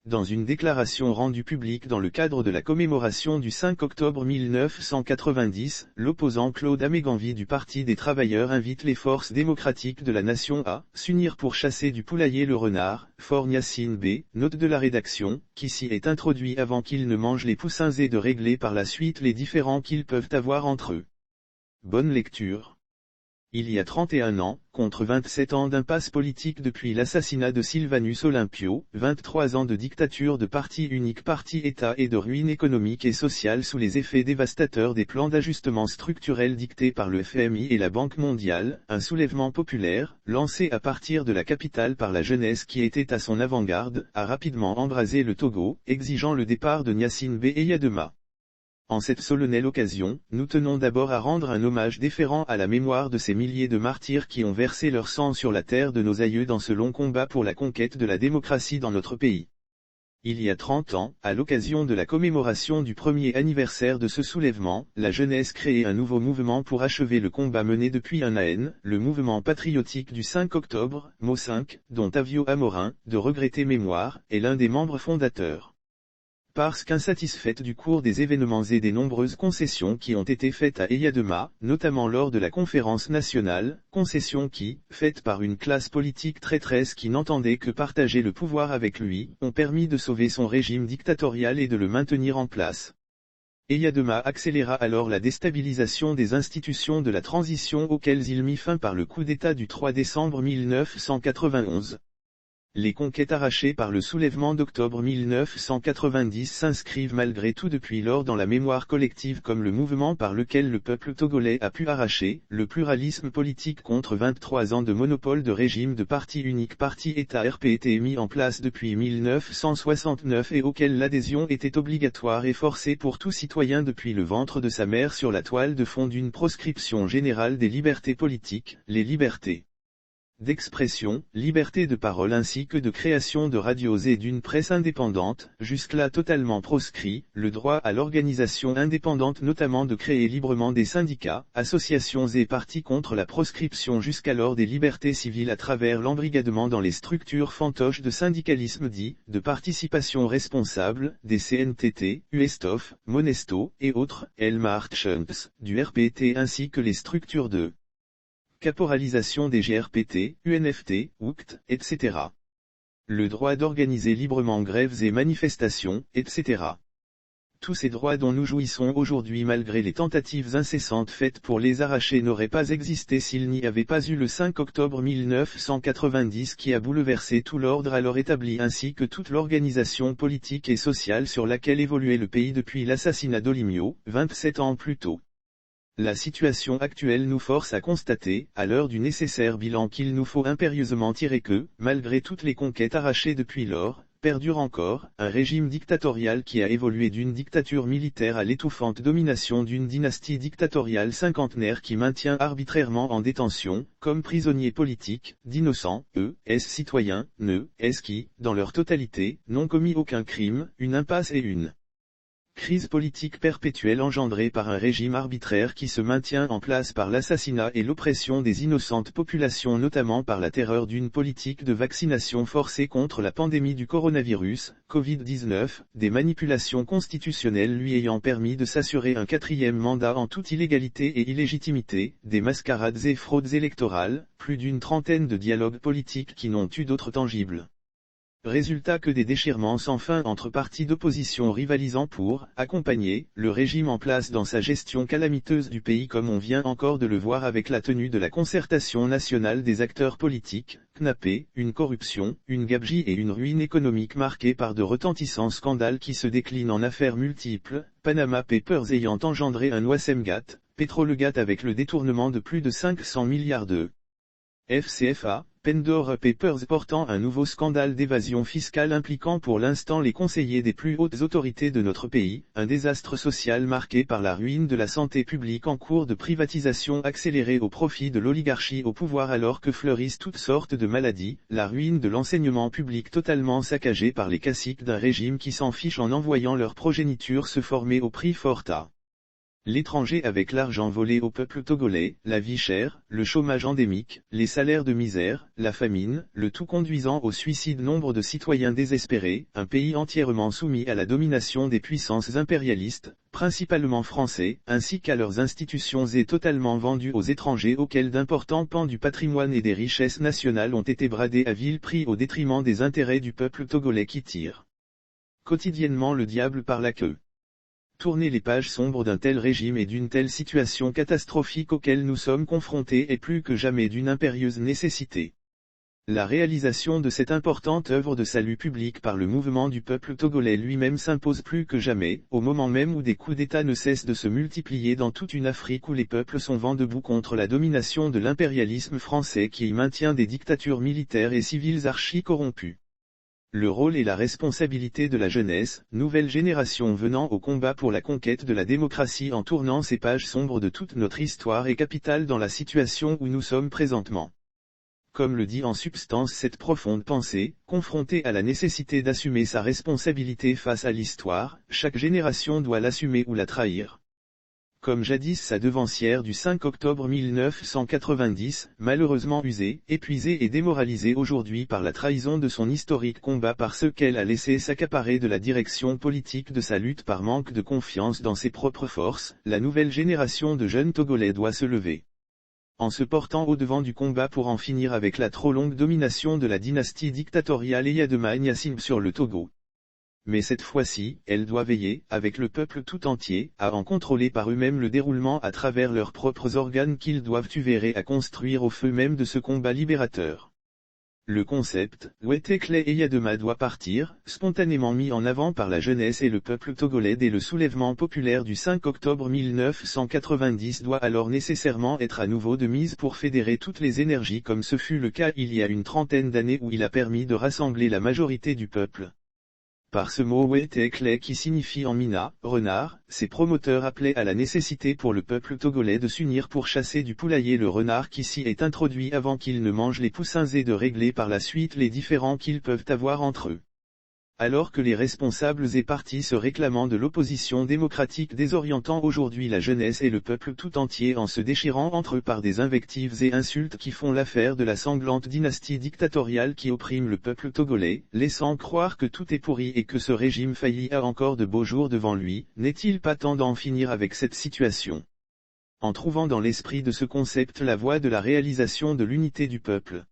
dans une déclaration rendue publique dans le cadre de la commémoration du 5 octobre 1990, l'opposant Claude Améganvi du Parti des Travailleurs invite les forces démocratiques de la nation à s'unir pour chasser du poulailler le renard. Fort Yacine B, note de la rédaction, qui s'y est introduit avant qu'ils ne mangent les poussins et de régler par la suite les différends qu'ils peuvent avoir entre eux. Bonne lecture. Il y a 31 ans, contre 27 ans d'impasse politique depuis l'assassinat de Sylvanus Olympio, 23 ans de dictature de parti unique parti-État et de ruine économique et sociale sous les effets dévastateurs des plans d'ajustement structurel dictés par le FMI et la Banque mondiale, un soulèvement populaire, lancé à partir de la capitale par la jeunesse qui était à son avant-garde, a rapidement embrasé le Togo, exigeant le départ de Gnassingbé et Eyadema. En cette solennelle occasion, nous tenons d'abord à rendre un hommage déférent à la mémoire de ces milliers de martyrs qui ont versé leur sang sur la terre de nos aïeux dans ce long combat pour la conquête de la démocratie dans notre pays. Il y a 30 ans, à l'occasion de la commémoration du premier anniversaire de ce soulèvement, la jeunesse créait un nouveau mouvement pour achever le combat mené depuis un AN, le mouvement patriotique du 5 octobre, MO5, dont Tavio Amorin, de regrettée mémoire, est l'un des membres fondateurs. Parce qu'insatisfaite du cours des événements et des nombreuses concessions qui ont été faites à Eyadema, notamment lors de la conférence nationale, concessions qui, faites par une classe politique traîtresse qui n'entendait que partager le pouvoir avec lui, ont permis de sauver son régime dictatorial et de le maintenir en place. Eyadema accéléra alors la déstabilisation des institutions de la transition auxquelles il mit fin par le coup d'État du 3 décembre 1991. Les conquêtes arrachées par le soulèvement d'octobre 1990 s'inscrivent malgré tout depuis lors dans la mémoire collective comme le mouvement par lequel le peuple togolais a pu arracher le pluralisme politique contre 23 ans de monopole de régime de parti unique parti-État RPT mis en place depuis 1969 et auquel l'adhésion était obligatoire et forcée pour tout citoyen depuis le ventre de sa mère sur la toile de fond d'une proscription générale des libertés politiques, les libertés d'expression, liberté de parole ainsi que de création de radios et d'une presse indépendante, jusque-là totalement proscrit, le droit à l'organisation indépendante notamment de créer librement des syndicats, associations et partis contre la proscription jusqu'alors des libertés civiles à travers l'embrigadement dans les structures fantoches de syndicalisme dit, de participation responsable, des CNTT, USTOF, Monesto, et autres, Elmar Chunks, du RPT ainsi que les structures de caporalisation des GRPT, UNFT, OUCT, etc. Le droit d'organiser librement grèves et manifestations, etc. Tous ces droits dont nous jouissons aujourd'hui malgré les tentatives incessantes faites pour les arracher n'auraient pas existé s'il n'y avait pas eu le 5 octobre 1990 qui a bouleversé tout l'ordre alors établi ainsi que toute l'organisation politique et sociale sur laquelle évoluait le pays depuis l'assassinat d'Olympio, 27 ans plus tôt. La situation actuelle nous force à constater, à l'heure du nécessaire bilan qu'il nous faut impérieusement tirer que, malgré toutes les conquêtes arrachées depuis lors, perdure encore, un régime dictatorial qui a évolué d'une dictature militaire à l'étouffante domination d'une dynastie dictatoriale cinquantenaire qui maintient arbitrairement en détention, comme prisonniers politiques, d'innocents, citoyens, qui, dans leur totalité, n'ont commis aucun crime, une impasse et une crise politique perpétuelle engendrée par un régime arbitraire qui se maintient en place par l'assassinat et l'oppression des innocentes populations notamment par la terreur d'une politique de vaccination forcée contre la pandémie du coronavirus, Covid-19, des manipulations constitutionnelles lui ayant permis de s'assurer un 4e mandat en toute illégalité et illégitimité, des mascarades et fraudes électorales, plus d'une trentaine de dialogues politiques qui n'ont eu d'autre tangible résultat que des déchirements sans fin entre partis d'opposition rivalisant pour accompagner le régime en place dans sa gestion calamiteuse du pays comme on vient encore de le voir avec la tenue de la concertation nationale des acteurs politiques, CNAP, une corruption, une gabegie et une ruine économique marquée par de retentissants scandales qui se déclinent en affaires multiples, Panama Papers ayant engendré un Ouasemgate, Petrolgate avec le détournement de plus de 500 milliards de FCFA, Pandora Papers portant un nouveau scandale d'évasion fiscale impliquant pour l'instant les conseillers des plus hautes autorités de notre pays, un désastre social marqué par la ruine de la santé publique en cours de privatisation accélérée au profit de l'oligarchie au pouvoir alors que fleurissent toutes sortes de maladies, la ruine de l'enseignement public totalement saccagé par les caciques d'un régime qui s'en fiche en envoyant leur progéniture se former au prix fort à L'étranger avec l'argent volé au peuple togolais, la vie chère, le chômage endémique, les salaires de misère, la famine, le tout conduisant au suicide nombre de citoyens désespérés, un pays entièrement soumis à la domination des puissances impérialistes, principalement français, ainsi qu'à leurs institutions et totalement vendu aux étrangers auxquels d'importants pans du patrimoine et des richesses nationales ont été bradés à vil prix au détriment des intérêts du peuple togolais qui tire quotidiennement le diable par la queue. Tourner les pages sombres d'un tel régime et d'une telle situation catastrophique auquel nous sommes confrontés est plus que jamais d'une impérieuse nécessité. La réalisation de cette importante œuvre de salut public par le mouvement du peuple togolais lui-même s'impose plus que jamais, au moment même où des coups d'État ne cessent de se multiplier dans toute une Afrique où les peuples sont vent debout contre la domination de l'impérialisme français qui y maintient des dictatures militaires et civiles archi-corrompues. Le rôle et la responsabilité de la jeunesse, nouvelle génération venant au combat pour la conquête de la démocratie en tournant ces pages sombres de toute notre histoire est capitale dans la situation où nous sommes présentement. Comme le dit en substance cette profonde pensée, confrontée à la nécessité d'assumer sa responsabilité face à l'histoire, chaque génération doit l'assumer ou la trahir. Comme jadis sa devancière du 5 octobre 1990, malheureusement usée, épuisée et démoralisée aujourd'hui par la trahison de son historique combat par ceux qu'elle a laissé s'accaparer de la direction politique de sa lutte par manque de confiance dans ses propres forces, la nouvelle génération de jeunes Togolais doit se lever. En se portant au-devant du combat pour en finir avec la trop longue domination de la dynastie dictatoriale Eyadema Gnassingbé sur le Togo. Mais cette fois-ci, elle doit veiller, avec le peuple tout entier, à en contrôler par eux-mêmes le déroulement à travers leurs propres organes qu'ils doivent tuer à construire au feu même de ce combat libérateur. Le concept, Wetekle Eyadema doit partir, spontanément mis en avant par la jeunesse et le peuple togolais dès le soulèvement populaire du 5 octobre 1990 doit alors nécessairement être à nouveau de mise pour fédérer toutes les énergies comme ce fut le cas il y a une trentaine d'années où il a permis de rassembler la majorité du peuple. Par ce mot Wetekle qui signifie en mina, renard, ses promoteurs appelaient à la nécessité pour le peuple togolais de s'unir pour chasser du poulailler le renard qui s'y est introduit avant qu'il ne mange les poussins et de régler par la suite les différends qu'ils peuvent avoir entre eux. Alors que les responsables et partis se réclamant de l'opposition démocratique désorientant aujourd'hui la jeunesse et le peuple tout entier en se déchirant entre eux par des invectives et insultes qui font l'affaire de la sanglante dynastie dictatoriale qui opprime le peuple togolais, laissant croire que tout est pourri et que ce régime failli a encore de beaux jours devant lui, n'est-il pas temps d'en finir avec cette situation? En trouvant dans l'esprit de ce concept la voie de la réalisation de l'unité du peuple.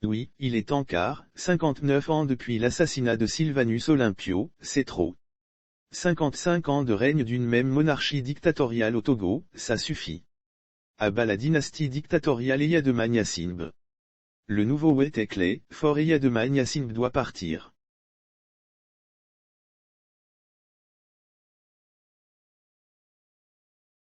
Oui, il est temps car, 59 ans depuis l'assassinat de Sylvanus Olympio, c'est trop. 55 ans de règne d'une même monarchie dictatoriale au Togo, ça suffit. À bas la dynastie dictatoriale Eyadema Gnassingbé. Le nouveau Wetekle, fort Eyadema Gnassingbé doit partir.